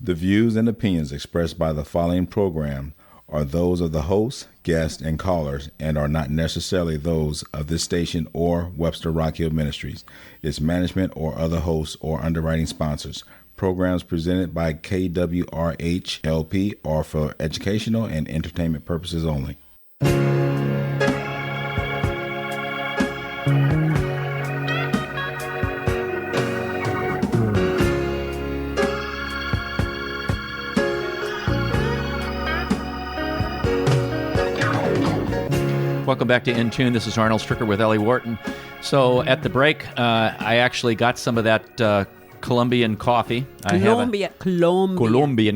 The views and opinions expressed by the following program are those of the host, guests, and callers and are not necessarily those of this station or Webster Rock Hill Ministries, its management, or other hosts or underwriting sponsors. Programs presented by KWRH-LP are for educational and entertainment purposes only. Welcome back to In Tune. This is Arnold Stricker with Ellie Wharton. So at the break, I actually got some of that Colombian coffee. Colombian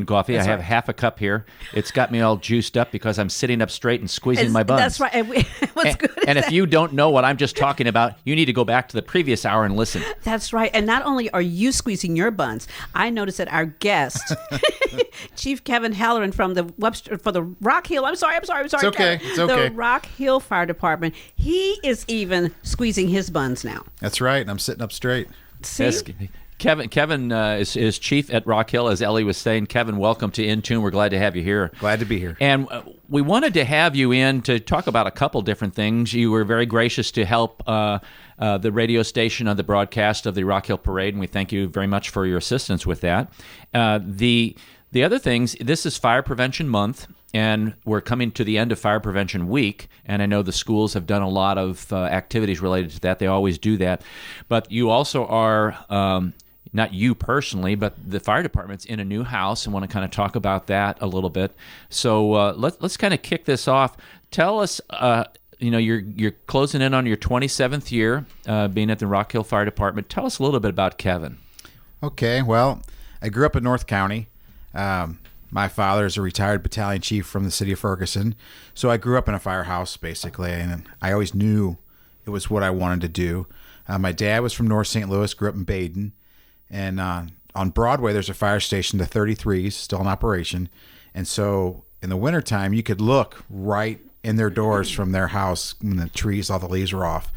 coffee. That's I have right. half a cup here. It's got me all juiced up because I'm sitting up straight and squeezing my buns. That's right. What's good is And if you don't know what I'm just talking about, you need to go back to the previous hour and listen. That's right. And not only are you squeezing your buns, I noticed that our guest, Chief Kevin Halloran from the Webster for the Rock Hill. I'm sorry. It's okay. Kevin, It's okay. The Rock Hill Fire Department. He is even squeezing his buns now. That's right. And I'm sitting up straight. See? Yes, Kevin is chief at Rock Hill, as Ellie was saying. Kevin, welcome to In Tune. We're glad to have you here. Glad to be here. And we wanted to have you in to talk about a couple different things. You were very gracious to help the radio station on the broadcast of the Rock Hill Parade, and we thank you very much for your assistance with that. The other things, this is Fire Prevention Month, and we're coming to the end of Fire Prevention Week, and I know the schools have done a lot of activities related to that. They always do that. But you also are... not you personally, but the fire department's in a new house and want to kind of talk about that a little bit. So let's kind of kick this off. Tell us, you're closing in on your 27th year being at the Rock Hill Fire Department. Tell us a little bit about Kevin. Okay. Well, I grew up in North County. My father is a retired battalion chief from the city of Ferguson. So I grew up in a firehouse, basically, and I always knew it was what I wanted to do. My dad was from North St. Louis, grew up in Baden. And on Broadway, there's a fire station, the 33s, still in operation. And so in the wintertime, you could look right in their doors from their house when the trees, all the leaves were off.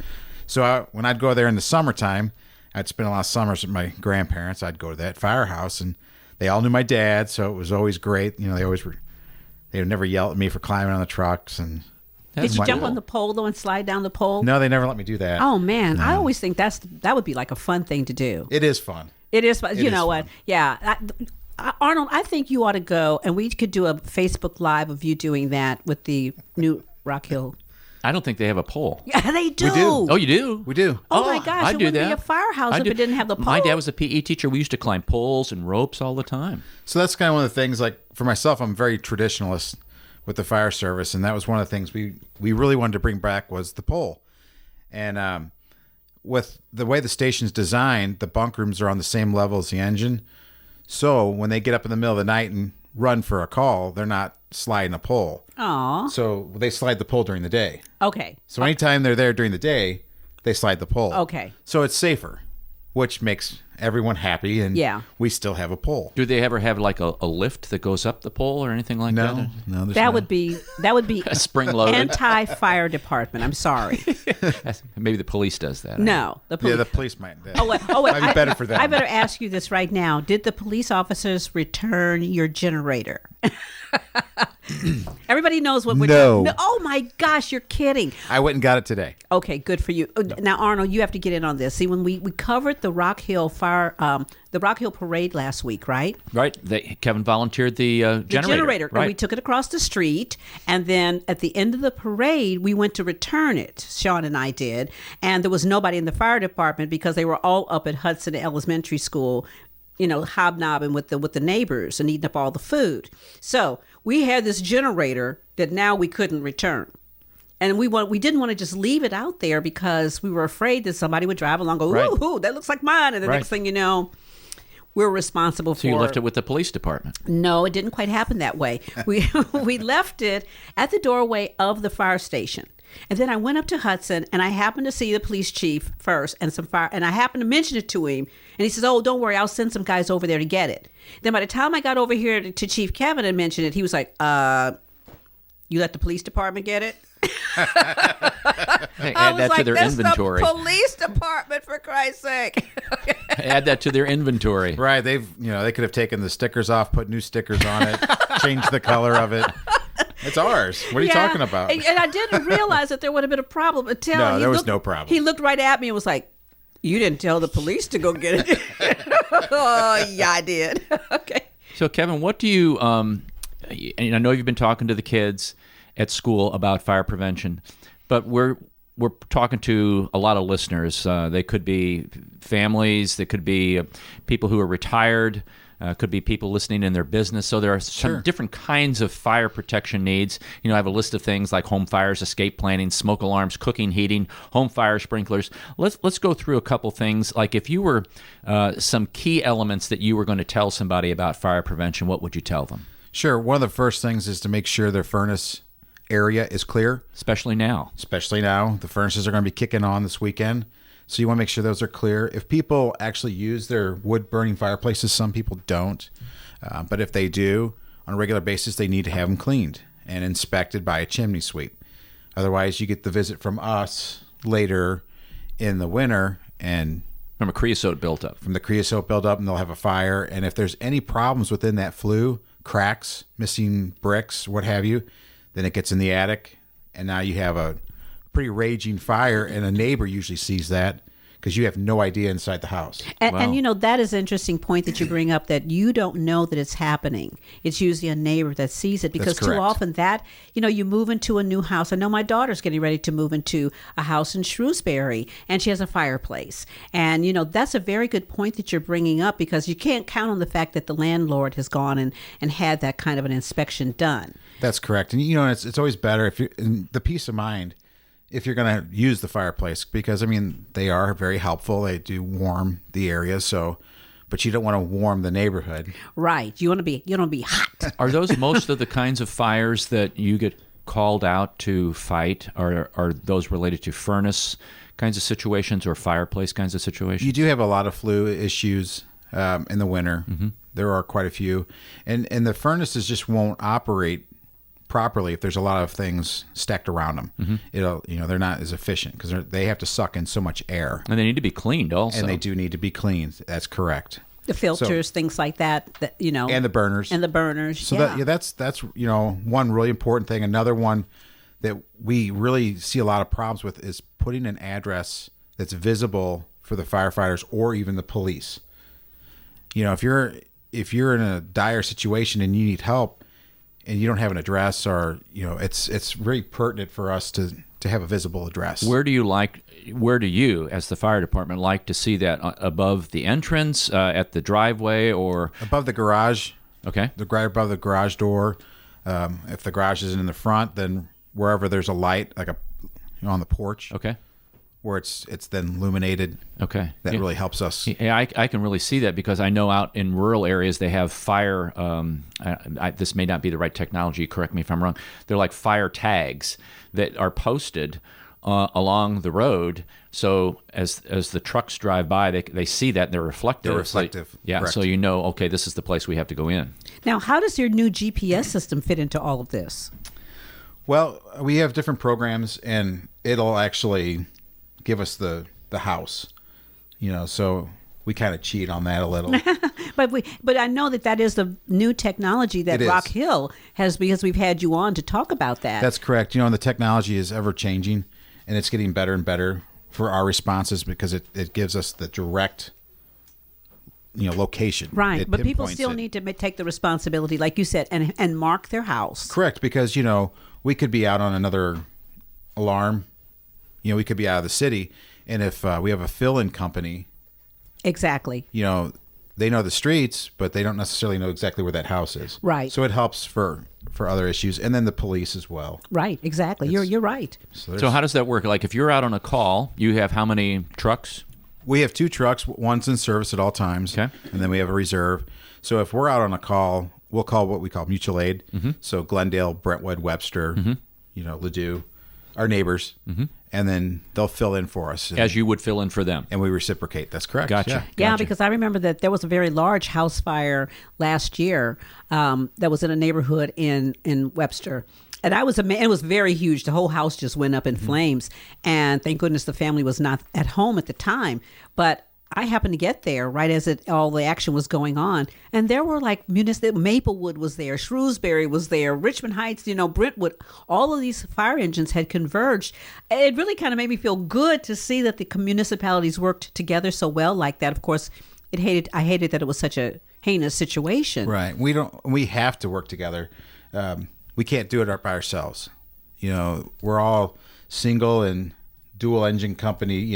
So when I'd go there in the summertime, I'd spend a lot of summers with my grandparents. I'd go to that firehouse, and they all knew my dad, so it was always great. You know, they would never yell at me for climbing on the trucks. And Did you jump on the pole, though, and slide down the pole? No, they never let me do that. Oh, man. No. I always think that would be like a fun thing to do. It is fun. It is fun. You know fun. what? Yeah. Arnold, I think you ought to go, and we could do a Facebook Live of you doing that with the new Rock Hill. I don't think they have a pole. Yeah, they do. We do. Oh, you do? We do. Oh, my gosh. I'd It do wouldn't that. be a firehouse if it didn't have the pole. My dad was a PE teacher. We used to climb poles and ropes all the time. So that's kind of one of the things, like for myself, I'm very traditionalist with the fire service, and that was one of the things we really wanted to bring back was the pole. And with the way the station's designed, the bunk rooms are on the same level as the engine. So when they get up in the middle of the night and run for a call, they're not sliding a pole. Aw. So they slide the pole during the day. Okay. So anytime they're there during the day, they slide the pole. Okay. So it's safer, which makes everyone happy, and we still have a pole. Do they ever have like a lift that goes up the pole or anything like that? No, there's That would be spring-loaded. anti-fire department. I'm sorry. Maybe the police does that. No, the police. Yeah, the police might. Oh, wait. Might be better for them. I better ask you this right now. Did the police officers return your generator? Everybody knows what we're No. doing. Oh my gosh, you're kidding. I went and got it today. Okay, good for you. Now, Arnold, you have to get in on this. See, when we covered the Rock Hill the Rock Hill Parade last week, right? Right. Kevin volunteered the generator. And we took it across the street, and then at the end of the parade, we went to return it. Sean and I did, and there was nobody in the fire department because they were all up at Hudson Elementary School, you know, hobnobbing with the neighbors and eating up all the food. So we had this generator that now we couldn't return. And we didn't want to just leave it out there because we were afraid that somebody would drive along and go, ooh, that looks like mine. And the next thing you know, we're responsible for. So you left it with the police department? No, it didn't quite happen that way. We left it at the doorway of the fire station. And then I went up to Hudson, and I happened to see the police chief first, and I happened to mention it to him, and he says, "Oh, don't worry, I'll send some guys over there to get it." Then by the time I got over here to Chief Kevin and mentioned it, he was like, "You let the police department get it?" Hey, I add was that to like, their that's inventory. the police department, for Christ's sake. Add that to their inventory. Right. They could have taken the stickers off, put new stickers on it, changed the color of it. It's ours. What are you talking about? And I didn't realize that there would have been a problem until No, there was looked, no problem. He looked right at me and was like, "You didn't tell the police to go get it." Oh, yeah, I did. Okay. So, Kevin, what do you? And I know you've been talking to the kids at school about fire prevention, but we're talking to a lot of listeners. They could be families, they could be people who are retired, could be people listening in their business. So there are some different kinds of fire protection needs. You know, I have a list of things like home fires, escape planning, smoke alarms, cooking, heating, home fire sprinklers. Let's go through a couple things. Like if you were some key elements that you were going to tell somebody about fire prevention, what would you tell them? Sure. One of the first things is to make sure their furnace area is clear. Especially now. The furnaces are going to be kicking on this weekend. So you want to make sure those are clear. If people actually use their wood-burning fireplaces, some people don't. But if they do, on a regular basis, they need to have them cleaned and inspected by a chimney sweep. Otherwise, you get the visit from us later in the winter and From a creosote buildup. from the creosote buildup, and they'll have a fire. And if there's any problems within that flue, cracks, missing bricks, what have you, then it gets in the attic, and now you have a pretty raging fire, and a neighbor usually sees that because you have no idea inside the house. And you know, that is an interesting point that you bring up, that you don't know that it's happening. It's usually a neighbor that sees it, because too correct. often that, you know, you move into a new house. I know my daughter's getting ready to move into a house in Shrewsbury, and she has a fireplace. And, you know, that's a very good point that you're bringing up, because you can't count on the fact that the landlord has gone and had that kind of an inspection done. That's correct. And, you know, it's always better if you the peace of mind if you're going to use the fireplace, because, I mean, they are very helpful. They do warm the area, but you don't want to warm the neighborhood. Right. You don't want to be hot. Are those most of the kinds of fires that you get called out to fight? Are those related to furnace kinds of situations or fireplace kinds of situations? You do have a lot of flue issues in the winter. Mm-hmm. There are quite a few. And the furnaces just won't operate properly if there's a lot of things stacked around them. Mm-hmm. They're not as efficient because they have to suck in so much air. And they need to be cleaned also. And they do need to be cleaned. That's correct. The filters, things like that, you know. And the burners. So that's one really important thing. Another one that we really see a lot of problems with is putting an address that's visible for the firefighters or even the police. You know, if you're in a dire situation and you need help and you don't have an address, or, you know, it's very pertinent for us to have a visible address. Where do you, as the fire department, like to see that? Above the entrance, at the driveway, or above the garage? Okay. Right above the garage door. If the garage isn't in the front, then wherever there's a light, like on the porch. Okay. Where it's then illuminated. Okay. That really helps us. Yeah, I can really see that, because I know out in rural areas they have fire. This may not be the right technology. Correct me if I'm wrong. They're like fire tags that are posted along the road. So as the trucks drive by, they see that, and they're reflective. They're reflective. So, yeah. Correct. So you know, okay, this is the place we have to go in. Now, how does your new GPS system fit into all of this? Well, we have different programs, and it'll actually give us the house, so we kind of cheat on that a little. But I know that is the new technology that Rock Hill has, because we've had you on to talk about that. That's correct. And the technology is ever changing, and it's getting better and better for our responses, because it gives us the direct location. Right. But people still need to take the responsibility, like you said, and mark their house. Correct. Because, we could be out on another alarm. We could be out of the city, and if we have a fill-in company, exactly. They know the streets, but they don't necessarily know exactly where that house is. Right. So it helps for other issues, and then the police as well. Right. Exactly. You're right. So how does that work? Like if you're out on a call, you have how many trucks? We have 2 trucks. One's in service at all times, okay, and then we have a reserve. So if we're out on a call, we'll call what we call mutual aid. Mm-hmm. So Glendale, Brentwood, Webster, Ladue, our neighbors. Mm-hmm. And then they'll fill in for us. As you would fill in for them. And we reciprocate. That's correct. Gotcha. Yeah, because I remember that there was a very large house fire last year that was in a neighborhood in Webster. And it was very huge. The whole house just went up in flames. And thank goodness the family was not at home at the time. But I happened to get there right as all the action was going on. And there were like Maplewood was there, Shrewsbury was there, Richmond Heights, Brentwood. All of these fire engines had converged. It really kind of made me feel good to see that the municipalities worked together so well like that. Of course, I hated that it was such a heinous situation. Right. We have to work together. We can't do it by ourselves. We're all single and dual engine company,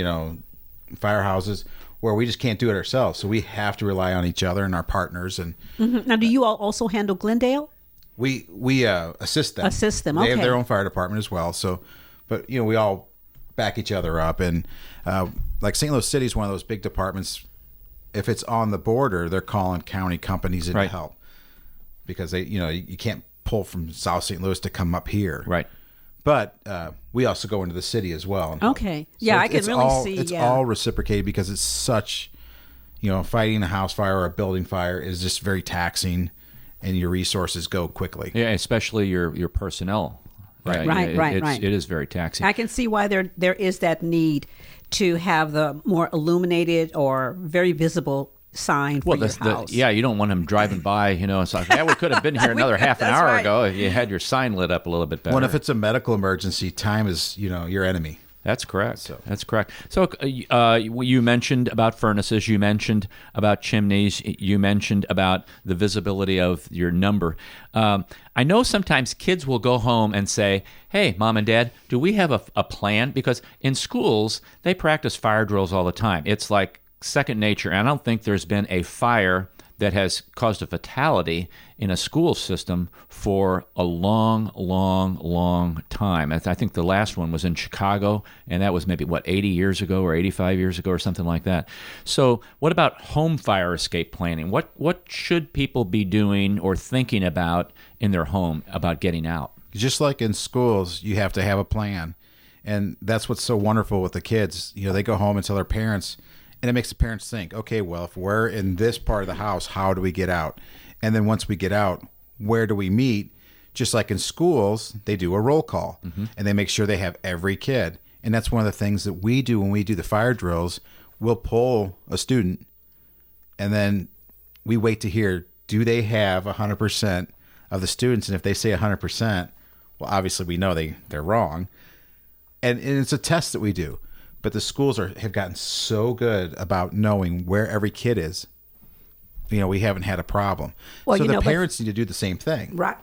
firehouses where we just can't do it ourselves. So we have to rely on each other and our partners. And Now, do you all also handle Glendale? we assist them. Assist them, They have okay. their own fire department as well. So, but we all back each other up. And like St. Louis City is one of those big departments. If it's on the border, they're calling county companies in to Right. help because you can't pull from South St. Louis to come up here. Right. But we also go into the city as well. And help. Okay. Yeah, I can really see. It's Yeah. all reciprocated because it's such, fighting a house fire or a building fire is just very taxing, and your resources go quickly. Yeah, especially your personnel. Right. Right. It is very taxing. I can see why there is that need to have the more illuminated or very visible sign for your house. You don't want them driving by, it's like, we could have been here another half an That's hour right. ago if you had your sign lit up a little bit better. Well, if it's a medical emergency, time is, your enemy. That's correct. That's correct. So you mentioned about furnaces. You mentioned about chimneys. You mentioned about the visibility of your number. I know sometimes kids will go home and say, hey, Mom and Dad, do we have a plan? Because in schools, they practice fire drills all the time. It's like second nature. And I don't think there's been a fire that has caused a fatality in a school system for a long, long, long time. I think the last one was in Chicago, and that was maybe, 80 years ago or 85 years ago or something like that. So what about home fire escape planning? What should people be doing or thinking about in their home about getting out? Just like in schools, you have to have a plan. And that's what's so wonderful with the kids. They go home and tell their parents, and it makes the parents think, okay, well, if we're in this part of the house, how do we get out? And then once we get out, where do we meet? Just like in schools, they do a roll call, and they make sure they have every kid. And that's one of the things that we do when we do the fire drills. We'll pull a student, and then we wait to hear, do they have 100% of the students? And if they say 100%, well, obviously we know they're wrong. And it's a test that we do. But the schools have gotten so good about knowing where every kid is. We haven't had a problem. Well, so the parents need to do the same thing. Right.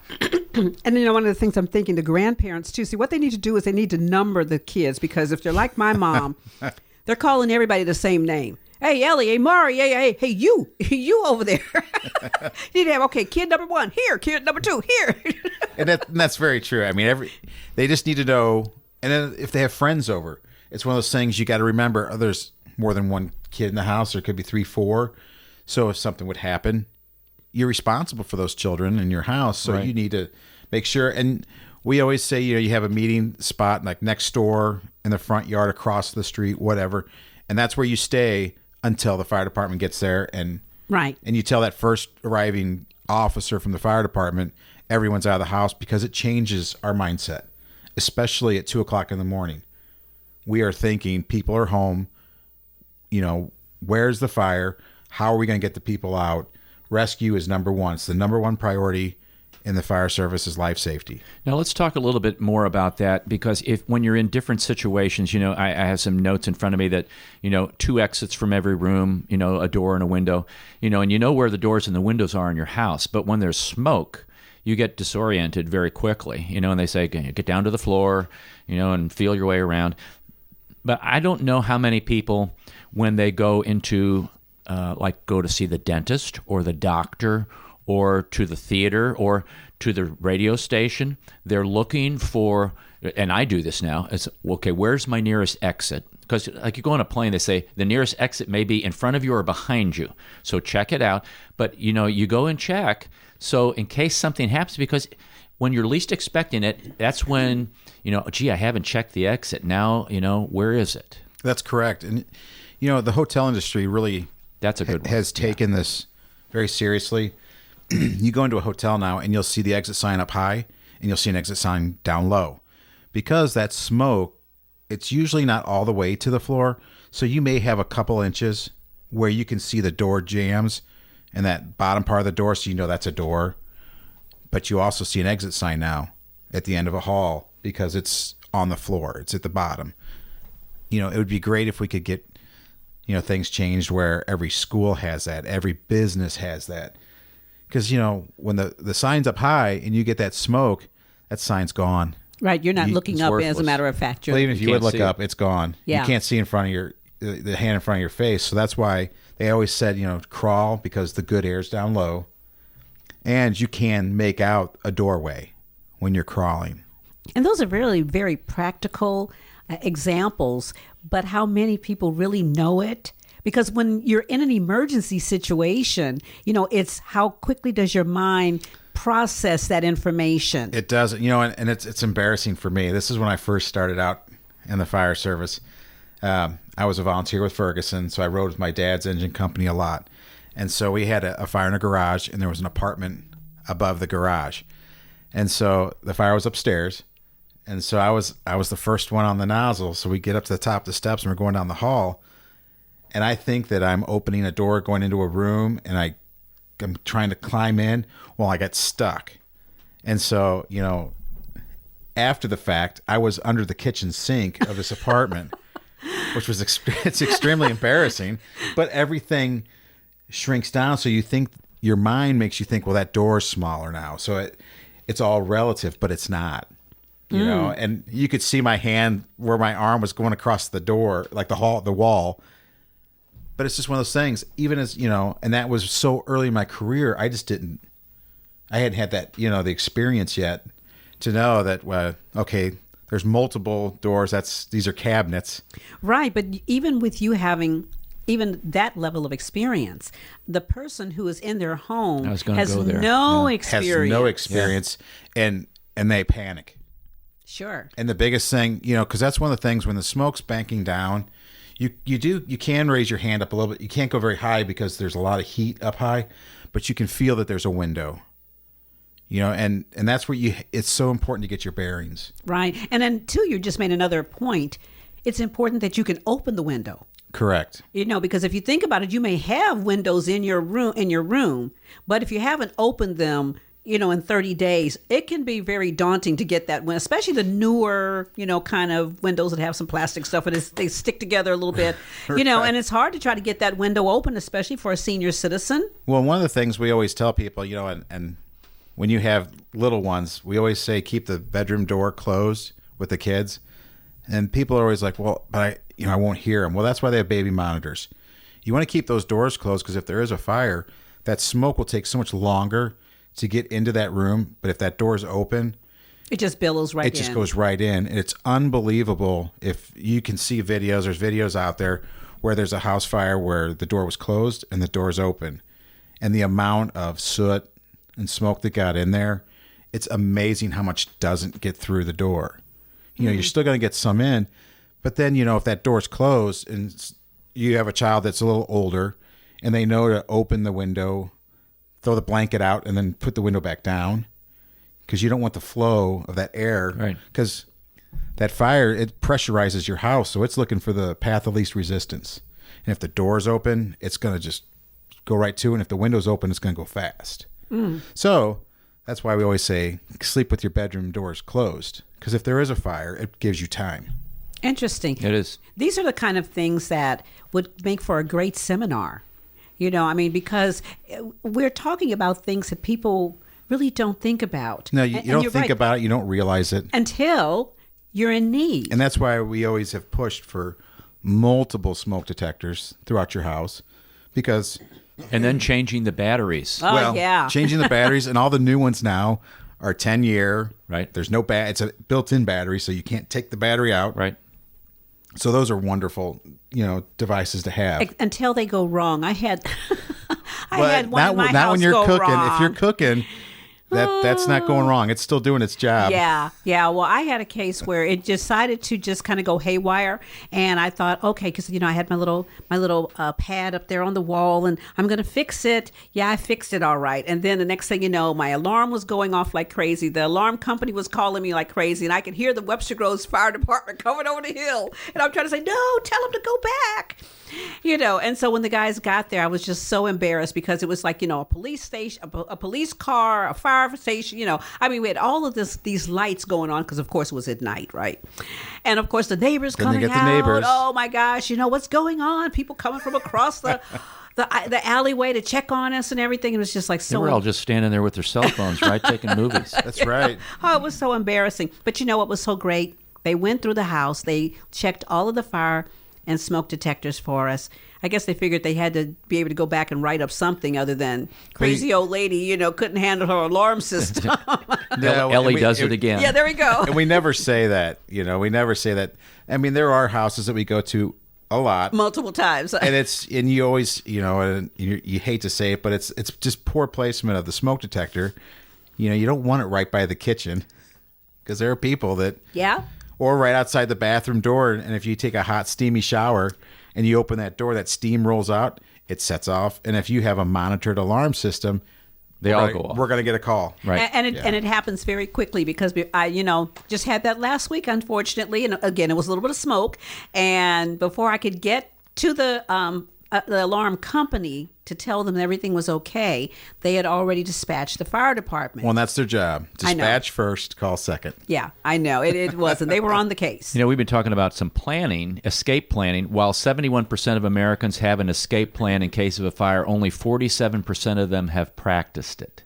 And one of the things I'm thinking to grandparents too, see what they need to do is they need to number the kids, because if they're like my mom, they're calling everybody the same name. Hey, Ellie, hey, Mari, hey, you over there. You need to have, okay, kid number 1 here, kid number 2 here. And that's very true. I mean, they just need to know. And then if they have friends over, it's one of those things you got to remember. There's more than one kid in the house. There could be 3, 4. So if something would happen, you're responsible for those children in your house. So Right. you need to make sure. And we always say, you have a meeting spot like next door, in the front yard, across the street, whatever. And that's where you stay until the fire department gets there. And Right. And you tell that first arriving officer from the fire department, everyone's out of the house, because it changes our mindset, especially at 2:00 in the morning. We are thinking people are home. Where's the fire? How are we going to get the people out? Rescue is number one. It's the number one priority in the fire service is life safety. Now let's talk a little bit more about that, because when you're in different situations, I have some notes in front of me that, 2 exits from every room, a door and a window, and where the doors and the windows are in your house. But when there's smoke, you get disoriented very quickly, and they say, get down to the floor, and feel your way around. But I don't know how many people, when they go into, go to see the dentist or the doctor or to the theater or to the radio station, they're looking for, and I do this now, it's, okay, where's my nearest exit? Because like you go on a plane, they say the nearest exit may be in front of you or behind you. So check it out. But, you go and check. So in case something happens, because when you're least expecting it, that's when, gee, I haven't checked the exit. Now, where is it? That's correct. And, the hotel industry really That's a good one. has taken this very seriously. You go into a hotel now and you'll see the exit sign up high, and you'll see an exit sign down low. Because that smoke, it's usually not all the way to the floor, so you may have a couple inches where you can see the door jams and that bottom part of the door, so you know that's a door. But you also see an exit sign now at the end of a hall because it's on the floor. It's at the bottom. It would be great if we could get, things changed where every school has that, every business has that. Because, when the sign's up high and you get that smoke, that sign's gone. Right. You're not looking up, as a matter of fact. Well, even if you would look up, it's gone. Yeah. You can't see in front of the hand in front of your face. So that's why they always said, crawl, because the good air's down low. And you can make out a doorway when you're crawling. And those are really very practical examples, but how many people really know it? Because when you're in an emergency situation, it's how quickly does your mind process that information? It doesn't, and it's embarrassing for me. This is when I first started out in the fire service. I was a volunteer with Ferguson, so I rode with my dad's engine company a lot. And so we had a fire in a garage, and there was an apartment above the garage. And so the fire was upstairs. And so I was the first one on the nozzle. So we get up to the top of the steps, and we're going down the hall. And I think that I'm opening a door going into a room, and I'm trying to climb in. Well, I got stuck. And so, after the fact, I was under the kitchen sink of this apartment, which was it's extremely embarrassing. But everything shrinks down, so you think your mind makes you think, well, that door's smaller now. So it's all relative, but it's not. And you could see my hand where my arm was going across the door, like the wall. But it's just one of those things, even as, and that was so early in my career, I hadn't had that, the experience yet to know that, okay, there's multiple doors. These are cabinets. Right. But even with you having even that level of experience, the person who is in their home has no experience. And they panic. Sure. And the biggest thing, because that's one of the things when the smoke's banking down, you can raise your hand up a little bit. You can't go very high because there's a lot of heat up high, but you can feel that there's a window. And that's where it's so important to get your bearings. Right. And then too, you just made another point. It's important that you can open the window. Correct. Because if you think about it, you may have windows in your room, but if you haven't opened them, in 30 days, it can be very daunting to get that one, especially the newer, kind of windows that have some plastic stuff and they stick together a little bit, Right. And it's hard to try to get that window open, especially for a senior citizen. Well, one of the things we always tell people, and when you have little ones, we always say keep the bedroom door closed with the kids. And people are always like, well, but I won't hear them. Well, that's why they have baby monitors. You want to keep those doors closed because if there is a fire, that smoke will take so much longer to get into that room. But if that door is open, it just billows right in. It just goes right in. And it's unbelievable. If you can see videos, there's videos out there where there's a house fire where the door was closed and the door is open. And the amount of soot and smoke that got in there, it's amazing how much doesn't get through the door. You're still going to get some in. But then, if that door's closed and you have a child that's a little older and they know to open the window, throw the blanket out, and then put the window back down because you don't want the flow of that air. Right. Because that fire, it pressurizes your house, so it's looking for the path of least resistance. And if the door's open, it's going to just go right to it. And if the window's open, it's going to go fast. So that's why we always say sleep with your bedroom doors closed, because if there is a fire, it gives you time. Interesting. It is. These are the kind of things that would make for a great seminar. Because we're talking about things that people really don't think about. No, you don't think about it. You don't realize it. Until you're in need. And that's why we always have pushed for multiple smoke detectors throughout your house, because... And then changing the batteries. Oh, yeah. Changing the batteries, and all the new ones now are 10-year. Right. There's no it's a built-in battery, so you can't take the battery out. Right. So those are wonderful, devices to have. Until they go wrong. I had one not, in my not house when you're go cooking. wrong. If you're cooking, that's not going wrong. It's still doing its job. Yeah. Well, I had a case where it decided to just kind of go haywire, and I thought, okay, because I had my little pad up there on the wall, and I'm gonna fix it. Yeah, I fixed it all right. And then the next thing you know, my alarm was going off like crazy. The alarm company was calling me like crazy, and I could hear the Webster Groves Fire Department coming over the hill, and I'm trying to say, no, tell them to go back. And so when the guys got there, I was just so embarrassed because it was like, a police station, a police car, a fire station, we had all of these lights going on because, of course, it was at night, right? And, of course, the neighbors Then they coming get the out. neighbors. Oh, my gosh, what's going on? People coming from across the alleyway to check on us and everything. It was just like They so. were all just standing there with their cell phones, right, taking movies. That's right. Oh, it was so embarrassing. But you know what was so great? They went through the house. They checked all of the fire and smoke detectors for us. I guess they figured they had to be able to go back and write up something other than crazy old lady, couldn't handle her alarm system. Ellie does it again. Yeah, there we go. And we never say that. We never say that. I mean, there are houses that we go to a lot. Multiple times. And you always, and you hate to say it, but it's just poor placement of the smoke detector. You don't want it right by the kitchen because there are people that... Yeah. Or right outside the bathroom door, and if you take a hot, steamy shower and you open that door, that steam rolls out, it sets off. And if you have a monitored alarm system, They all go off. We're going to get a call. Right. And it happens very quickly because I just had that last week, unfortunately. And again, it was a little bit of smoke. And before I could get to the alarm company to tell them everything was okay, they had already dispatched the fire department. Well, that's their job. I know. Dispatch first, call second. Yeah, I know. It wasn't. They were on the case. We've been talking about some planning, escape planning. While 71% of Americans have an escape plan in case of a fire, only 47% of them have practiced it.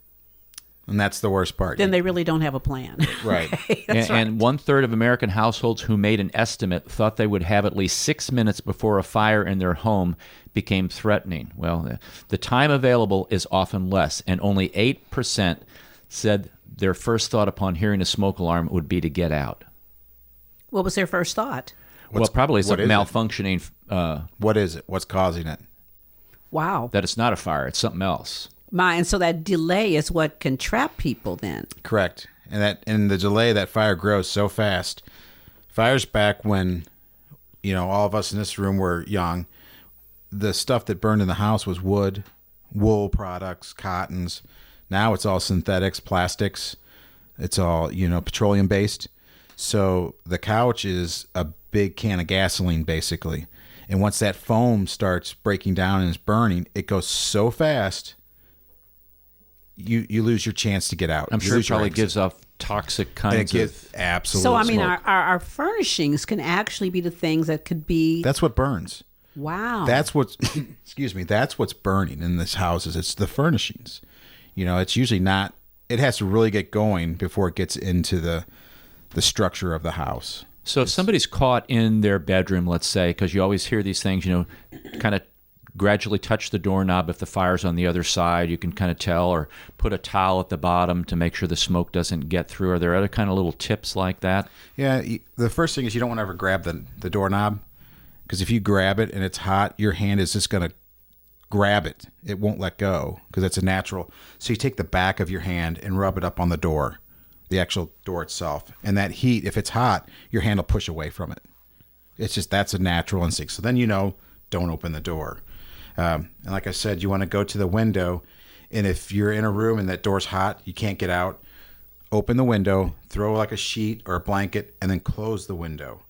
And that's the worst part. Then they really don't have a plan. Right. That's right. And 1/3 of American households who made an estimate thought they would have at least 6 minutes before a fire in their home became threatening. Well, the time available is often less, and only 8% said their first thought upon hearing a smoke alarm would be to get out. What was their first thought? Probably it's a what is it? malfunctioning, What is it? What's causing it? Wow. that it's not a fire, it's something else. And so that delay is what can trap people then. Correct. And the delay, that fire grows so fast. Fires back when, all of us in this room were young. The stuff that burned in the house was wood, wool products, cottons. Now it's all synthetics, plastics. It's all, petroleum based. So the couch is a big can of gasoline, basically. And once that foam starts breaking down and is burning, it goes so fast, you lose your chance to get out. I'm You sure it lose your probably exit. gives off toxic kinds of... Absolutely. So, I mean, smoke. our furnishings can actually be the things that could be... That's what burns. Wow. That's what's, excuse me, that's what's burning in this house. It's the furnishings. It's usually not, it has to really get going before it gets into the structure of the house. So if somebody's caught in their bedroom, let's say, because you always hear these things, kind of gradually touch the doorknob if the fire's on the other side, you can kind of tell, or put a towel at the bottom to make sure the smoke doesn't get through. Are there other kind of little tips like that? Yeah, the first thing is you don't want to ever grab the doorknob, because if you grab it and it's hot, your hand is just going to grab it. It won't let go because it's a natural. So you take the back of your hand and rub it up on the door, the actual door itself. And that heat, if it's hot, your hand will push away from it. It's just, that's a natural instinct. So then don't open the door. And like I said, you want to go to the window. And if you're in a room and that door's hot, you can't get out, open the window, throw like a sheet or a blanket, and then close the window.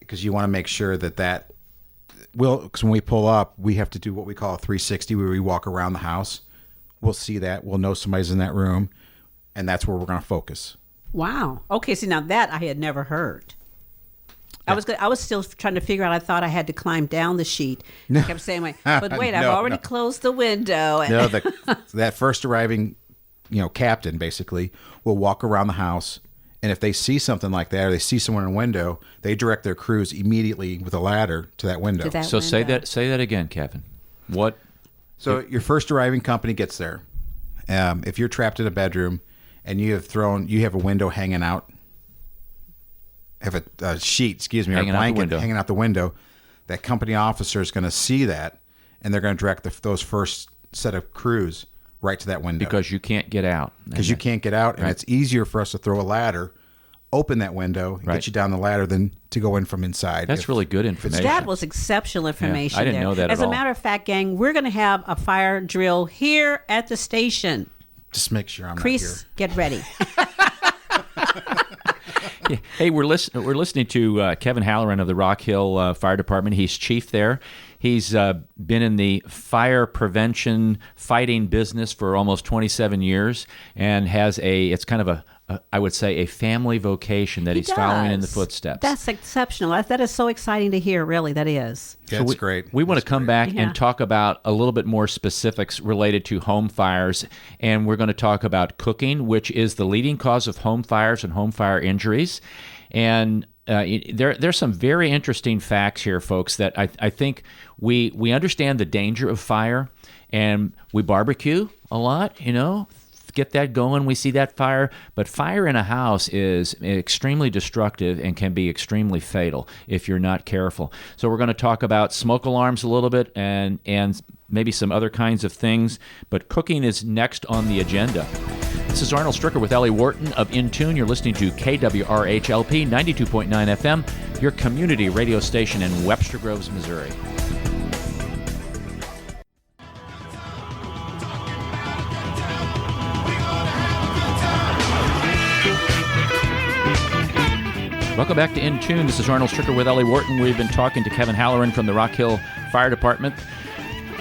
Because you want to make sure that because when we pull up, we have to do what we call a 360, where we walk around the house. We'll see that. We'll know somebody's in that room, and that's where we're going to focus. Wow. Okay, see, now that I had never heard. I was still trying to figure out. I thought I had to climb down the sheet. I kept saying, but wait, I've already closed the window. No, that first arriving, captain basically will walk around the house, and if they see something like that or they see someone in a window, they direct their crews immediately with a ladder to that window. To that So window. say that again, Kevin. What? So your first arriving company gets there. If you're trapped in a bedroom and you have a window hanging out, have a sheet, or a blanket hanging out the window, that company officer is going to see that, and they're going to direct those first set of crews right to that window. Because you can't get out. Because you can't get out, and Right. it's easier for us to throw a ladder, open that window, and Right. get you down the ladder than to go in from inside. That's really good information. That was exceptional information. I didn't there. know that As at a all. matter of fact, gang, we're going to have a fire drill here at the station. Just make sure I'm Crease, get ready. Yeah. Hey, we're listening to Kevin Halloran of the Rock Hill Fire Department. He's chief there. He's been in the fire prevention fighting business for almost 27 years and has it's kind of I would say, a family vocation that he's following in the does. footsteps. That's exceptional. That is so exciting to hear, really, that is. here. Yeah, it's great. We want to It's come great. back Yeah. and talk about a little bit more specifics related to home fires. And we're going to talk about cooking, which is the leading cause of home fires and home fire injuries. And there's some very interesting facts here, folks, that I think we understand the danger of fire, and we barbecue a lot, get that going. We see that fire, but fire in a house is extremely destructive and can be extremely fatal if you're not careful. So we're going to talk about smoke alarms a little bit and maybe some other kinds of things, but cooking is next on the agenda. This is Arnold Stricker with Ellie Wharton of In Tune. You're listening to KWRHLP 92.9 FM, your community radio station in Webster Groves, Missouri. Welcome back to In Tune. This is Arnold Stricker with Ellie Wharton. We've been talking to Kevin Halloran from the Rock Hill Fire Department.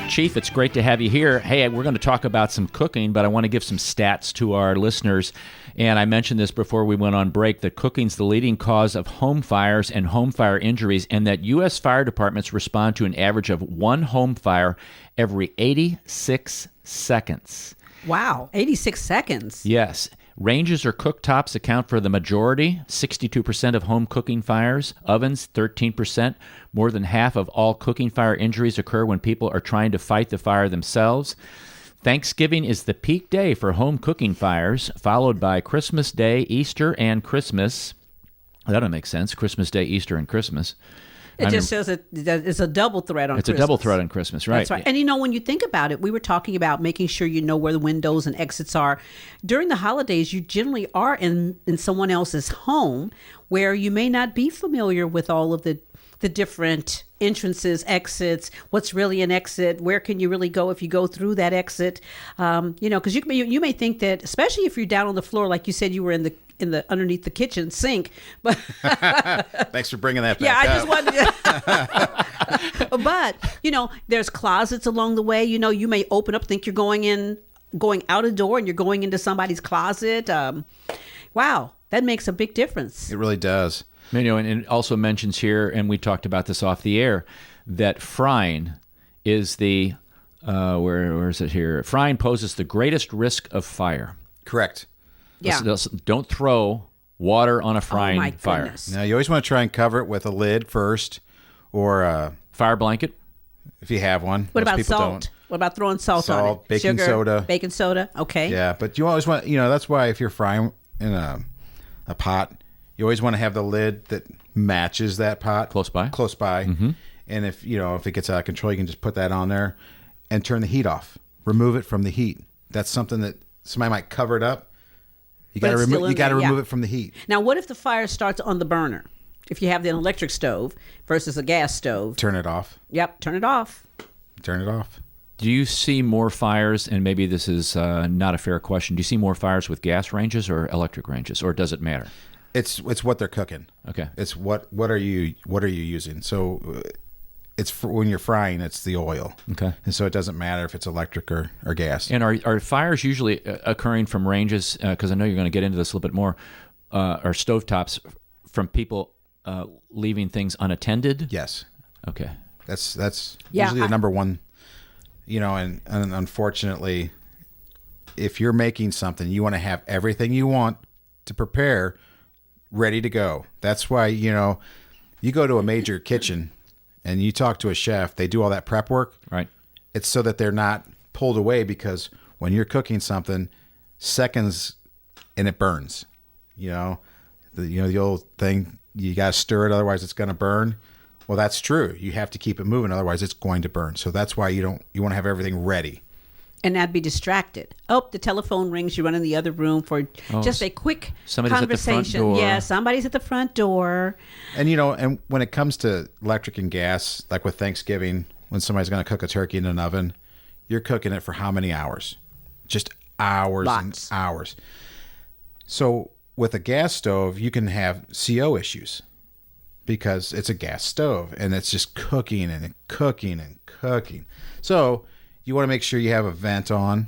Chief, it's great to have you here. Hey, we're going to talk about some cooking, but I want to give some stats to our listeners. And I mentioned this before we went on break, that cooking's the leading cause of home fires and home fire injuries, and that U.S. fire departments respond to an average of one home fire every 86 seconds. Wow, 86 seconds. Yes. Ranges or cooktops account for the majority, 62% of home cooking fires. Ovens, 13%. More than half of all cooking fire injuries occur when people are trying to fight the fire themselves. Thanksgiving is the peak day for home cooking fires, followed by Christmas Day, Easter, and Christmas. That'll make sense. Christmas Day, Easter, and Christmas. It just shows that it's a double threat on It's Christmas. a double threat on Christmas, right? That's right. And when you think about it, we were talking about making sure you know where the windows and exits are. During the holidays, you generally are in someone else's home where you may not be familiar with all of the different entrances, exits, what's really an exit, where can you really go if you go through that exit, because you may think that, especially if you're down on the floor, like you said, you were in the underneath the kitchen sink, but Thanks for bringing that back yeah, I up. just wanted but there's closets along the way. You may open up, think you're going out a door and you're going into somebody's closet. Wow, that makes a big difference. It really does. And it also mentions here, and we talked about this off the air, that frying is the, where is it here? Frying poses the greatest risk of fire. Correct. Yeah. Don't throw water on a frying my fire. goodness. Now, you always want to try and cover it with a lid first, or Fire blanket. if you have one. What Most about people salt? don't. What about throwing salt on Salt, it? baking Sugar, soda. Baking soda. Okay. Yeah, but you always want, that's why if you're frying in a pot, you always want to have the lid that matches that pot. Close by. Close by. Mm-hmm. And if it gets out of control, you can just put that on there and turn the heat off. Remove it from the heat. That's something that somebody might cover it up. You But got to it's still in there, remove yeah. it from the heat. Now, what if the fire starts on the burner? If you have an electric stove versus a gas stove. Turn it off. Yep, turn it off. Turn it off. Do you see more fires, and maybe this is not a fair question, do you see more fires with gas ranges or electric ranges, or does it matter? It's what they're cooking. Okay. It's what are you using? So it's when you're frying, it's the oil. Okay. And so it doesn't matter if it's electric or gas. And are fires usually occurring from ranges, because I know you're going to get into this a little bit more, or stovetops, from people leaving things unattended? Yes. Okay. That's Yeah, usually the number one, and unfortunately, if you're making something, you want to have everything you want to prepare ready to go. That's why, you go to a major kitchen and you talk to a chef, they do all that prep work. Right. It's so that they're not pulled away, because when you're cooking something, seconds and it burns. The old thing, you got to stir it, otherwise it's going to burn. Well, that's true. You have to keep it moving, otherwise it's going to burn. So that's why you want to have everything ready. And not be distracted. Oh, the telephone rings. You run in the other room for just a quick somebody's conversation. at the front door. Yeah, somebody's at the front door. And, and when it comes to electric and gas, like with Thanksgiving, when somebody's going to cook a turkey in an oven, you're cooking it for how many hours? Just hours Lots. and hours. So with a gas stove, you can have CO issues because it's a gas stove and it's just cooking and cooking and cooking. So you want to make sure you have a vent on,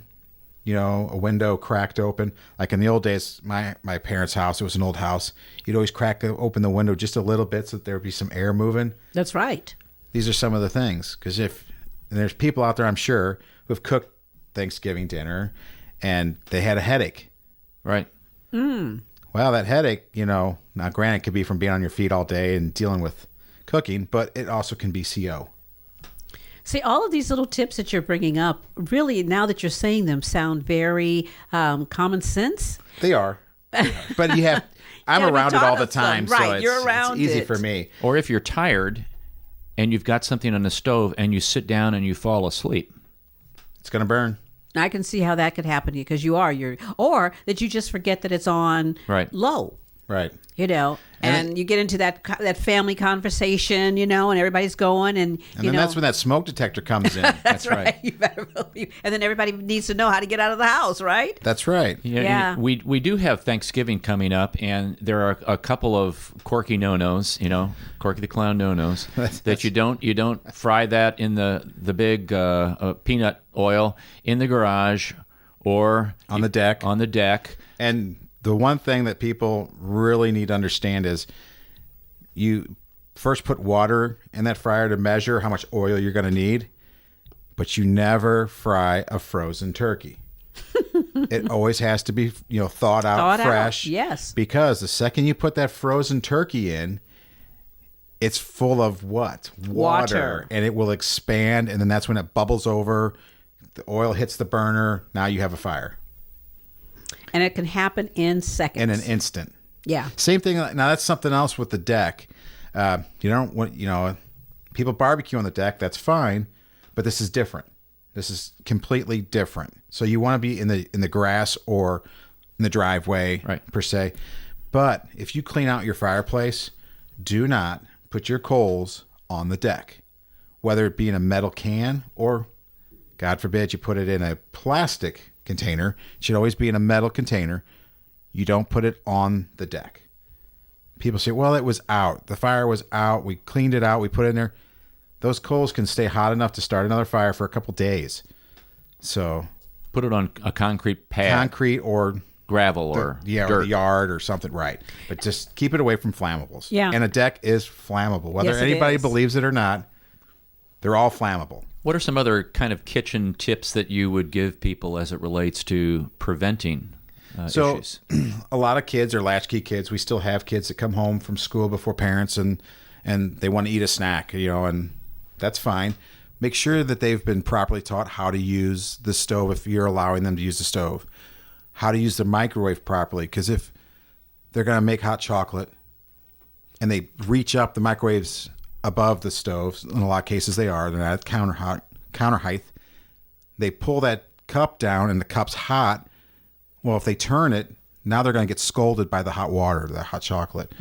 a window cracked open. Like in the old days, my parents' house, it was an old house. You'd always crack open the window just a little bit so that there would be some air moving. That's right. These are some of the things. Because there's people out there, I'm sure, who have cooked Thanksgiving dinner and they had a headache. Right. Well, that headache, now granted, it could be from being on your feet all day and dealing with cooking, but it also can be CO. See, all of these little tips that you're bringing up, really, now that you're saying them, sound very common sense. They are. But I'm gotta be around it taught all the of some. time, Right, so you're around it's easy it. for me. Or if you're tired and you've got something on the stove and you sit down and you fall asleep. It's going to burn. I can see how that could happen to you because or that you just forget that it's on low. Right. And you get into that family conversation, and everybody's going and then that's when that smoke detector comes in. That's right. You better believe. And then everybody needs to know how to get out of the house, right? That's right. Yeah. We do have Thanksgiving coming up, and there are a couple of quirky no-nos, Corky the Clown no-nos, that you don't fry that in the big peanut oil in the garage or On the deck. On the deck. And the one thing that people really need to understand is you first put water in that fryer to measure how much oil you're going to need, but you never fry a frozen turkey. It always has to be, thawed out fresh. Yes. Because the second you put that frozen turkey in, it's full of what? Water. And it will expand, and then that's when it bubbles over. The oil hits the burner. Now you have a fire. And it can happen in seconds. In an instant. Yeah. Same thing. Now that's something else with the deck. You don't want, people barbecue on the deck. That's fine, but this is different. This is completely different. So you want to be in the grass or in the driveway, right, per se. But if you clean out your fireplace, do not put your coals on the deck, whether it be in a metal can or, God forbid, you put it in a plastic container. It should always be in a metal container. You don't put it on the deck. People say, well, it was out. The fire was out. We cleaned it out. We put it in there. Those coals can stay hot enough to start another fire for a couple days. So put it on a concrete pad. Concrete or gravel or dirt. Or the yard or something, right. But just keep it away from flammables. Yeah. And a deck is flammable. Whether Yes, it anybody is. believes it or not, they're all flammable. What are some other kind of kitchen tips that you would give people as it relates to preventing issues? A lot of kids are latchkey kids. We still have kids that come home from school before parents and they want to eat a snack, and that's fine. Make sure that they've been properly taught how to use the stove if you're allowing them to use the stove, how to use the microwave properly, because if they're going to make hot chocolate and they reach up, the microwave's above the stove. In a lot of cases they're not at counter height. They pull that cup down and the cup's hot. Well, if they turn it, now they're going to get scolded by the hot water, the hot chocolate.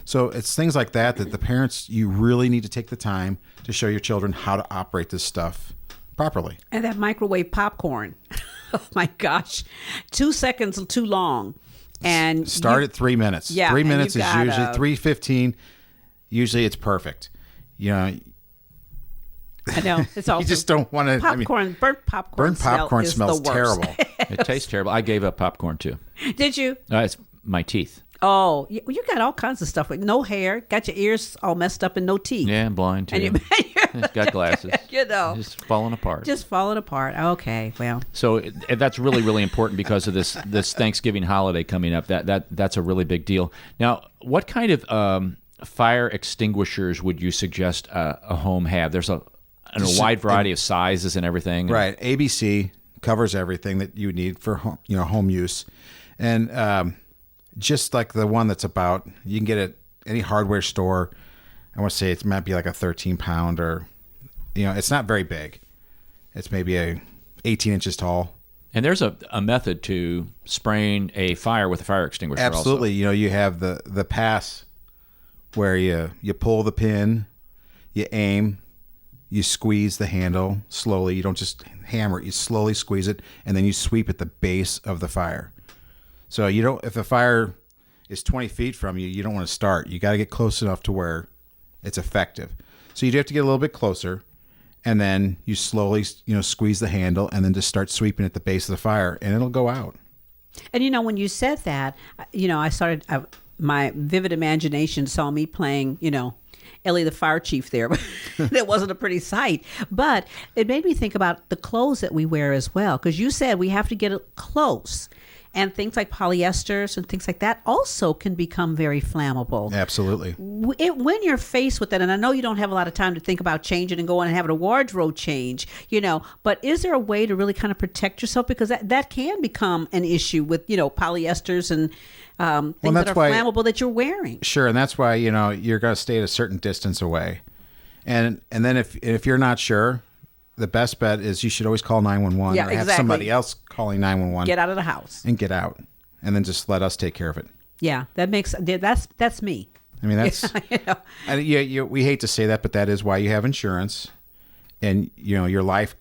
So it's things like that the parents, you really need to take the time to show your children how to operate this stuff properly. And that microwave popcorn. Oh my gosh. 2 seconds too long. And Start at 3 minutes. Yeah, 3 and minutes you is gotta- usually 3:15. Usually it's perfect. I know. It's also You just don't want to. popcorn. Burnt popcorn. Burnt popcorn is smells the worst. terrible. It tastes terrible. I gave up popcorn too. Did you? It's my teeth. Oh, you got all kinds of stuff with no hair, got your ears all messed up and no teeth. Yeah, I'm blind too. And you're Got glasses. Just falling apart. just falling apart. Okay, well. So that's really, really important because of this Thanksgiving holiday coming up. That's a really big deal. Now, what kind of fire extinguishers would you suggest a home have? There's a wide variety of sizes and everything. Right. ABC covers everything that you need for home use, and just like the one that's about, you can get at any hardware store. I want to say it might be like a 13-pound, or it's not very big. It's maybe a 18 inches tall. And there's a method to spraying a fire with a fire extinguisher. Absolutely. Also. You know, you have the pass where you pull the pin, you aim, you squeeze the handle slowly. You don't just hammer it. You slowly squeeze it, and then you sweep at the base of the fire. So you don't. If the fire is 20 feet from you, you don't want to start. You got to get close enough to where it's effective. So you do have to get a little bit closer, and then you slowly, squeeze the handle, and then just start sweeping at the base of the fire, and it'll go out. And when you said that, my vivid imagination saw me playing, Ellie the fire chief there. It wasn't a pretty sight, but it made me think about the clothes that we wear as well. Because you said we have to get it close. And things like polyesters and things like that also can become very flammable. Absolutely. When you're faced with that, and I know you don't have a lot of time to think about changing and going and having a wardrobe change, but is there a way to really kind of protect yourself? Because that can become an issue with, polyesters and things that are flammable that you're wearing. Sure, and that's why, you're going to stay at a certain distance away. And then if you're not sure, the best bet is you should always call 911 Yeah, or have exactly. somebody else calling 911. Get out of the house. And get out. And then just let us take care of it. Yeah, that's me. I mean, that's... we hate to say that, but that is why you have insurance. And, your life,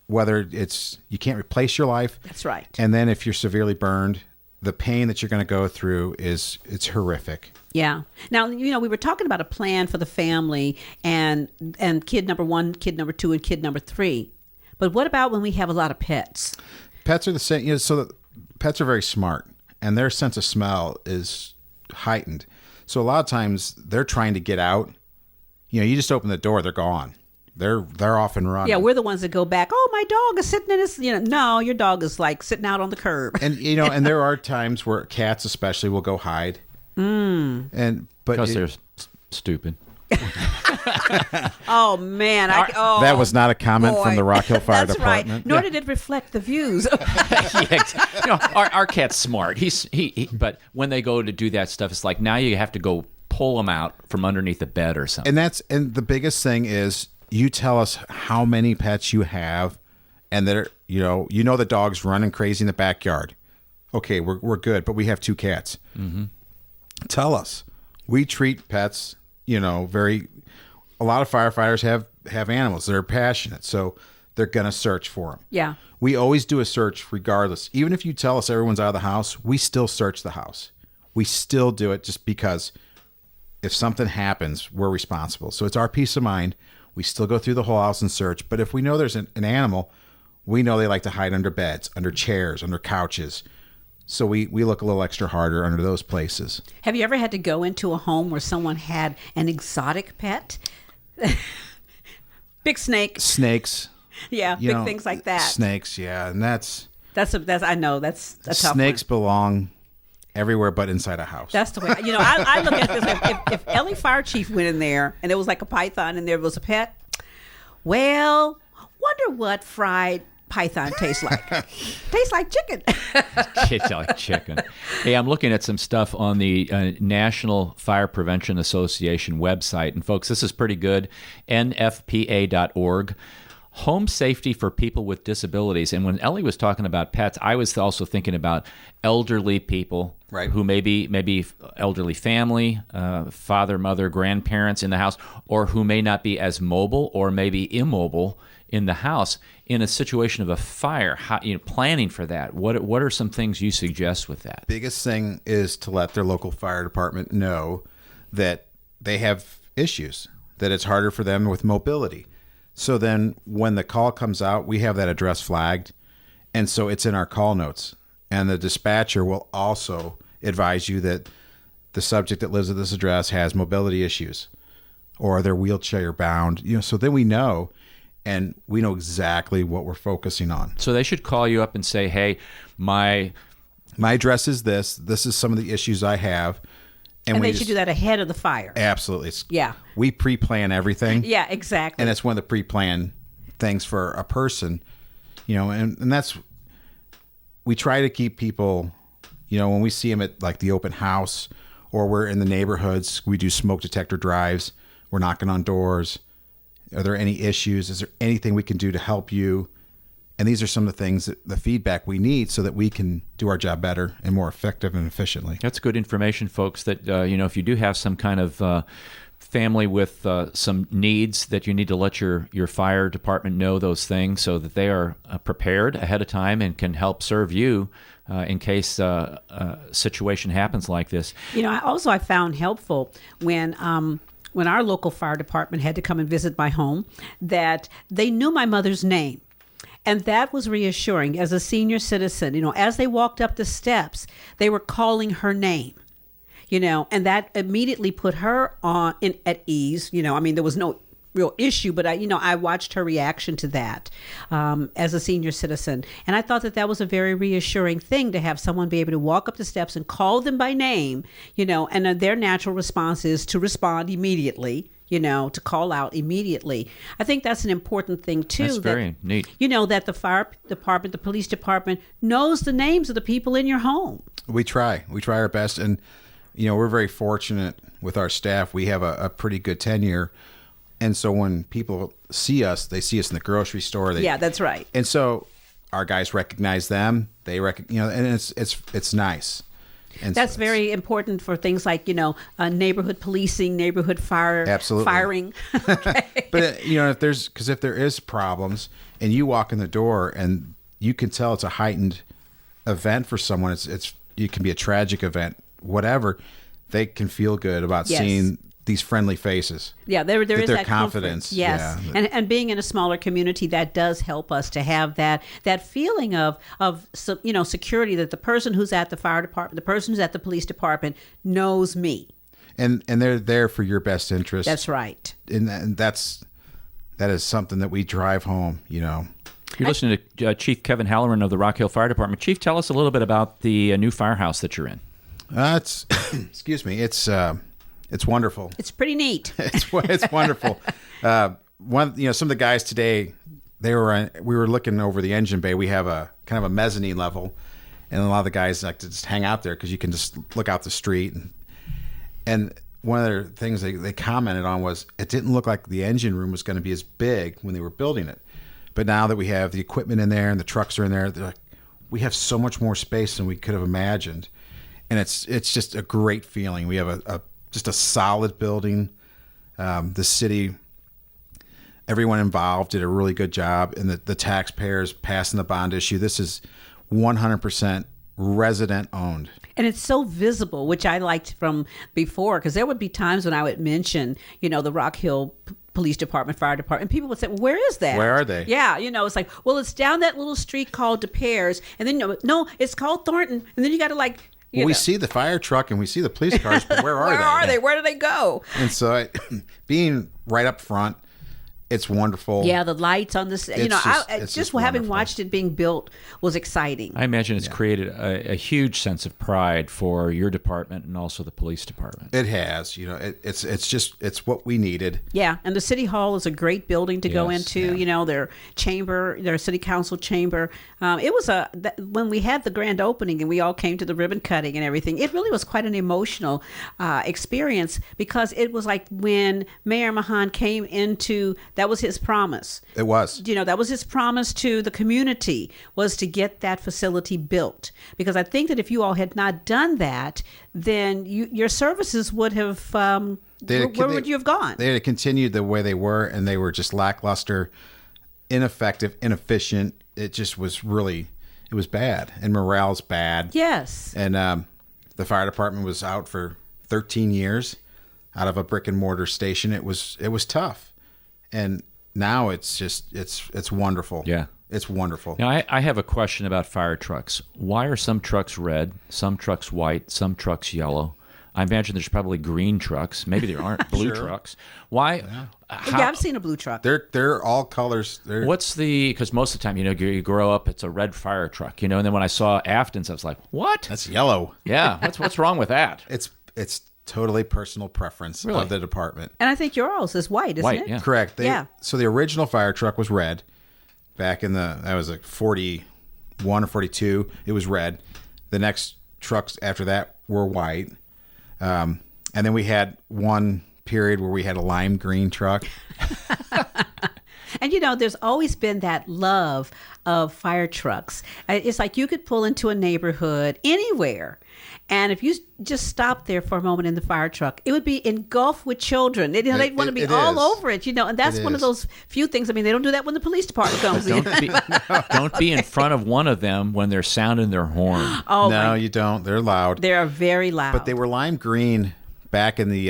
whether it's... You can't replace your life. That's right. And then if you're severely burned, the pain that you're going to go through it's horrific. Yeah. Now, we were talking about a plan for the family and kid number 1, kid number 2, and kid number 3. But what about when we have a lot of pets? Pets are the same. Pets are very smart, and their sense of smell is heightened. So a lot of times they're trying to get out. You just open the door, they're gone. They're off and running. Yeah, we're the ones that go back. Oh, my dog is sitting in his. No, your dog is like sitting out on the curb. And and there are times where cats, especially, will go hide. But because they're stupid. Oh man! That was not a comment from the Rock Hill Fire That's Department. Right. Nor did it reflect the views. Our cat's smart. But when they go to do that stuff, it's like now you have to go pull them out from underneath the bed or something. And the biggest thing is you tell us how many pets you have, and that the dog's running crazy in the backyard. Okay, we're good, but we have 2 cats. Mm-hmm. Tell us. We treat pets, very. A lot of firefighters have animals. They're passionate, so they're gonna search for them. Yeah. We always do a search regardless. Even if you tell us everyone's out of the house, we still search the house. We still do it just because if something happens, we're responsible. So it's our peace of mind. We still go through the whole house and search. But if we know there's an animal, we know they like to hide under beds, under chairs, under couches. So we look a little extra harder under those places. Have you ever had to go into a home where someone had an exotic pet? Big snake. Snakes. Yeah, big things like that. Snakes, yeah. And that's I know, that's a tough snakes one. belong everywhere but inside a house. That's the way, I look at this. If Ellie Fire Chief went in there and there was like a python and there was a pet, well, wonder what fried python tastes like. Tastes like chicken. It's like chicken. Hey, I'm looking at some stuff on the National Fire Prevention Association website. And folks, this is pretty good. nfpa.org. Home safety for people with disabilities. And when Ellie was talking about pets, I was also thinking about elderly people, right, who maybe elderly family, father, mother, grandparents in the house, or who may not be as mobile or maybe immobile in the house in a situation of a fire. How, planning for that. What are some things you suggest with that? Biggest thing is to let their local fire department know that they have issues, that it's harder for them with mobility. So then when the call comes out, we have that address flagged. And so it's in our call notes. And the dispatcher will also advise you that the subject that lives at this address has mobility issues or they're wheelchair bound. So then we know, and we know exactly what we're focusing on. So they should call you up and say, hey, my address is this. This is some of the issues I have. And they should do that ahead of the fire. Absolutely. Yeah. We pre-plan everything. Yeah, exactly. And it's one of the pre-planned things for a person, and that's, we try to keep people, when we see them at like the open house or we're in the neighborhoods, we do smoke detector drives. We're knocking on doors. Are there any issues? Is there anything we can do to help you? And these are some of the things, the feedback we need so that we can do our job better and more effective and efficiently. That's good information, folks, that, if you do have some kind of family with some needs, that you need to let your fire department know those things so that they are prepared ahead of time and can help serve you in case a situation happens like this. I found helpful when our local fire department had to come and visit my home, that they knew my mother's name. And that was reassuring as a senior citizen. As they walked up the steps, they were calling her name, and that immediately put her at ease. There was no real issue, but I watched her reaction to that as a senior citizen. And I thought that was a very reassuring thing, to have someone be able to walk up the steps and call them by name, and their natural response is to respond immediately. To call out immediately. I think that's an important thing, too. That's very neat. That the fire department, the police department knows the names of the people in your home. We try our best. And, we're very fortunate with our staff. We have a pretty good tenure. And so when people see us, they see us in the grocery store. Yeah, that's right. And so our guys recognize them. They and it's nice. And that's very important for things like, neighborhood policing, neighborhood firing. Okay. But, if there is problems and you walk in the door and you can tell it's a heightened event for someone, it can be a tragic event, whatever, they can feel good about seeing these friendly faces. Yeah, there is that confidence. Yes, yeah. And being in a smaller community, that does help us to have that feeling of security, that the person who's at the fire department, the person who's at the police department knows me. And they're there for your best interest. That's right. And that is something that we drive home. You're listening to Chief Kevin Halloran of the Rock Hill Fire Department. Chief, tell us a little bit about the new firehouse that you're in. Excuse me. It's wonderful. It's pretty neat. It's wonderful. Some of the guys today, we were looking over the engine bay. We have a kind of a mezzanine level, and a lot of the guys like to just hang out there because you can just look out the street. And one of the things they commented on was it didn't look like the engine room was going to be as big when they were building it. But now that we have the equipment in there and the trucks are in there, they're like, we have so much more space than we could have imagined. And it's just a great feeling. We have just a solid building. The city, everyone involved did a really good job, and the taxpayers passing the bond issue. This is 100% resident owned. And it's so visible, which I liked from before, because there would be times when I would mention, the Rock Hill Police Department, Fire Department, and people would say, well, where is that? Where are they? Yeah, it's like, well, it's down that little street called DePears, and then, no, it's called Thornton, and then you got to we see the fire truck and we see the police cars, but where are they? Where are they? Where do they go? And so being right up front, it's wonderful. Yeah, the lights on this. Just having watched it being built was exciting. I imagine it's created a huge sense of pride for your department and also the police department. It has. It's what we needed. Yeah, and the city hall is a great building to go into. Yeah. Their chamber, their city council chamber. It was when we had the grand opening and we all came to the ribbon cutting and everything. It really was quite an emotional experience, because it was like when Mayor Mahan came into. That was his promise. It was. That was his promise to the community, was to get that facility built. Because I think that if you all had not done that, then your services would have, where would you have gone? They had continued the way they were, and they were just lackluster, ineffective, inefficient. It just was it was bad. And morale's bad. Yes. And the fire department was out for 13 years out of a brick and mortar station. It was tough. And now it's wonderful. Yeah. It's wonderful. Now, I have a question about fire trucks. Why are some trucks red, some trucks white, some trucks yellow? I imagine there's probably green trucks. Maybe there aren't blue trucks. Why? Yeah. I've seen a blue truck. They're all colors. Because most of the time, you grow up, it's a red fire truck, and then when I saw Afton's, I was like, what? That's yellow. Yeah. What's wrong with that? It's totally personal preference of the department. And I think yours is white, isn't it? Yeah. Correct. So the original fire truck was red. Back in that was like 41 or 42, it was red. The next trucks after that were white. And then we had one period where we had a lime green truck. And there's always been that love of fire trucks. It's like you could pull into a neighborhood anywhere, and if you just stop there for a moment in the fire truck, it would be engulfed with children. They'd want to be all over it, and that's one of those few things. I mean, they don't do that when the police department comes in. Don't be in front of one of them when they're sounding their horn. Oh, no, you don't. They're loud. They are very loud. But they were lime green back in the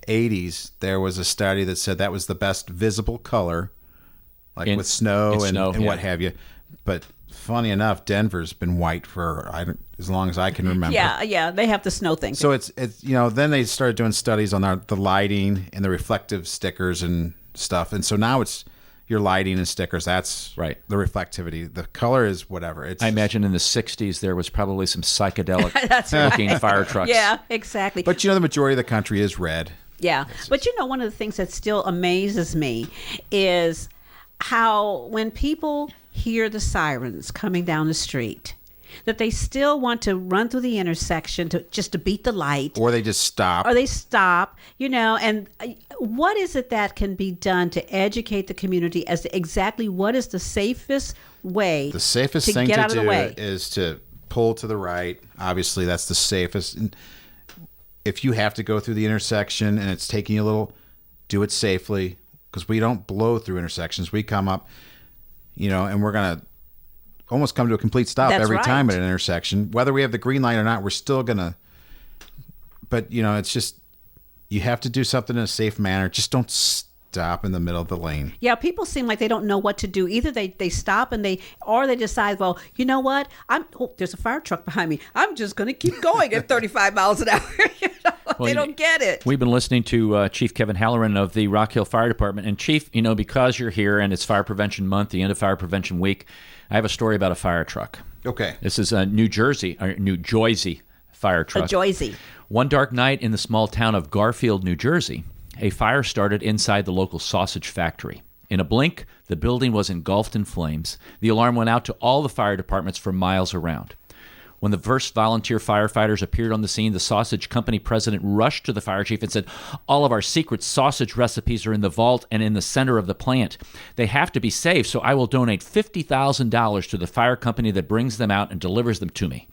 80s. There was a study that said that was the best visible color, like with snow and what have you. But funny enough, Denver's been white for as long as I can remember. Yeah, they have the snow thing. So it's then they started doing studies on the lighting and the reflective stickers and stuff. And so now it's your lighting and stickers. That's right. The reflectivity. The color is whatever. I imagine in the 60s there was probably some psychedelic looking fire trucks. Yeah, exactly. But the majority of the country is red. Yeah. But one of the things that still amazes me is how when people hear the sirens coming down the street, that they still want to run through the intersection to beat the light. Or they just stop. And what is it that can be done to educate the community as to exactly what is the safest way The safest to thing get to out of the do way? is to pull to the right. Obviously, that's the safest. And if you have to go through the intersection and it's taking you a little, do it safely, because we don't blow through intersections. We come up, and we're going to almost come to a complete stop every time at an intersection. Whether we have the green light or not, we're still going to. But, it's just, you have to do something in a safe manner. Just don't stop in the middle of the lane. Yeah, people seem like they don't know what to do. Either they stop and they decide, well, you know what? There's a fire truck behind me. I'm just going to keep going at 35 miles an hour. They don't get it. We've been listening to Chief Kevin Halloran of the Rock Hill Fire Department. And Chief, because you're here and it's Fire Prevention Month, the end of Fire Prevention Week, I have a story about a fire truck. Okay. This is a New Jersey fire truck. A Joyzy. One dark night in the small town of Garfield, New Jersey, a fire started inside the local sausage factory. In a blink, the building was engulfed in flames. The alarm went out to all the fire departments for miles around. When the first volunteer firefighters appeared on the scene, the sausage company president rushed to the fire chief and said, "All of our secret sausage recipes are in the vault and in the center of the plant. They have to be safe, so I will donate $50,000 to the fire company that brings them out and delivers them to me."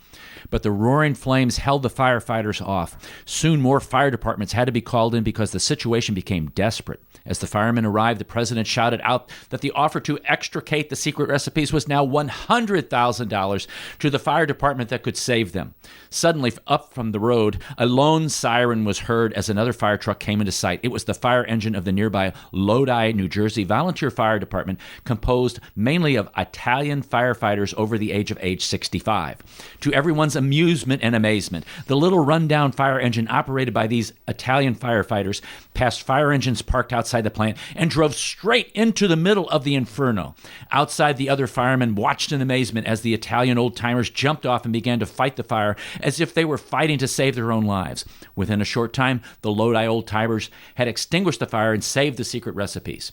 But the roaring flames held the firefighters off. Soon more fire departments had to be called in because the situation became desperate. As the firemen arrived, the president shouted out that the offer to extricate the secret recipes was now $100,000 to the fire department that could save them. Suddenly, up from the road, a lone siren was heard as another fire truck came into sight. It was the fire engine of the nearby Lodi, New Jersey volunteer fire department, composed mainly of Italian firefighters over the age of 65. To everyone's amusement and amazement, the little rundown fire engine operated by these Italian firefighters passed fire engines parked outside the plant and drove straight into the middle of the inferno. Outside, the other firemen watched in amazement as the Italian old-timers jumped off and began to fight the fire as if they were fighting to save their own lives. Within a short time, the Lodi old-timers had extinguished the fire and saved the secret recipes.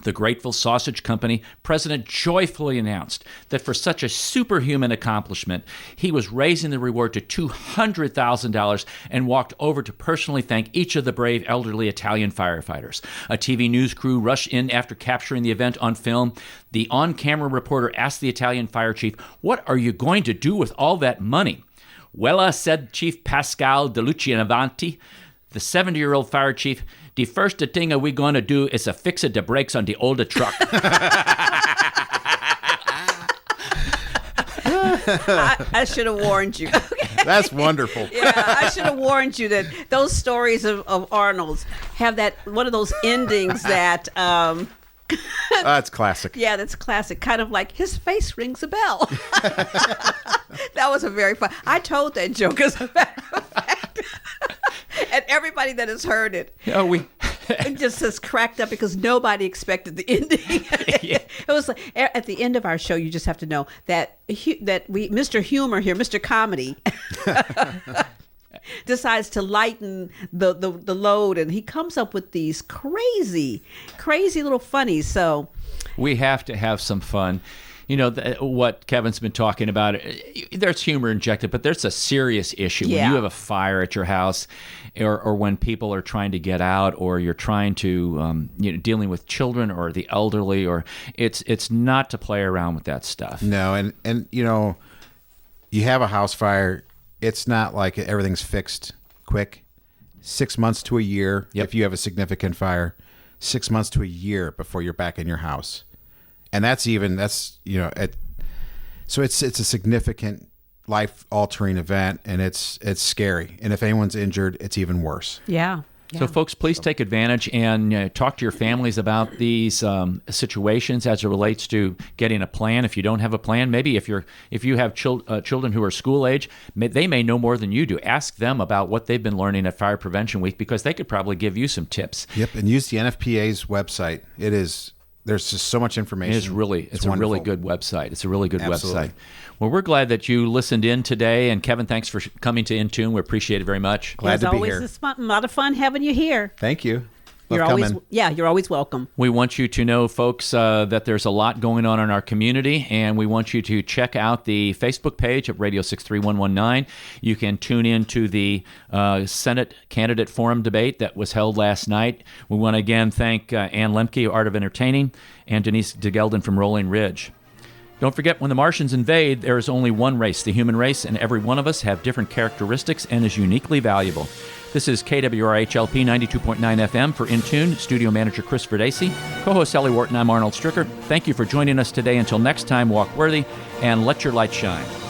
The grateful sausage company president joyfully announced that for such a superhuman accomplishment, he was raising the reward to $200,000 and walked over to personally thank each of the brave elderly Italian firefighters. A TV news crew rushed in after capturing the event on film. The on-camera reporter asked the Italian fire chief, "What are you going to do with all that money?" "Well," said Chief Pascal De Lucianavanti, the 70-year-old fire chief, "the first thing we're going to do is fix the brakes on the older truck." I should have warned you. That's wonderful. Yeah, I should have warned you that those stories of Arnold's have that one of those endings that That's classic. Yeah, that's classic. Kind of like his face rings a bell. That was a very fun. I told that joke as a matter of fact. And everybody that has heard it, it just has cracked up because nobody expected the ending. Yeah. It was like at the end of our show, you just have to know that Mr. Humor here, Mr. Comedy, decides to lighten the load, and he comes up with these crazy little funnies. So we have to have some fun. what Kevin's been talking about, there's humor injected, but there's a serious issue. When Yeah. you have a fire at your house, or when people are trying to get out, or you're trying to, dealing with children or the elderly, or it's not to play around with that stuff. No, and you have a house fire. It's not like everything's fixed quick. 6 months to a year if you have a significant fire. 6 months to a year before you're back in your house, and so it's a significant life altering event, and it's scary. And if anyone's injured, it's even worse. Yeah. So, folks, please take advantage and talk to your families about these situations as it relates to getting a plan. If you don't have a plan, maybe if you have children who are school age, they may know more than you do. Ask them about what they've been learning at Fire Prevention Week, because they could probably give you some tips. Yep, and use the NFPA's website. There's just so much information. It's a really good website. It's a really good Absolutely. website. Well, we're glad that you listened in today. And Kevin, thanks for coming to In Tune. We appreciate it very much. Glad to be here. It's always a lot of fun having you here. Thank you. You're Love always coming. you're always welcome. We want you to know, folks, that there's a lot going on in our community, and we want you to check out the Facebook page at Radio 63119. You can tune in to the Senate Candidate Forum debate that was held last night. We want to again thank Ann Lemke of Art of Entertaining and Denise DeGelden from Rolling Ridge. Don't forget, when the Martians invade, there is only one race, the human race, and every one of us have different characteristics and is uniquely valuable. This is KWRHLP 92.9 FM for In Tune. Studio manager Chris Verdacey, co-host Ellie Wharton. I'm Arnold Stricker. Thank you for joining us today. Until next time, walk worthy and let your light shine.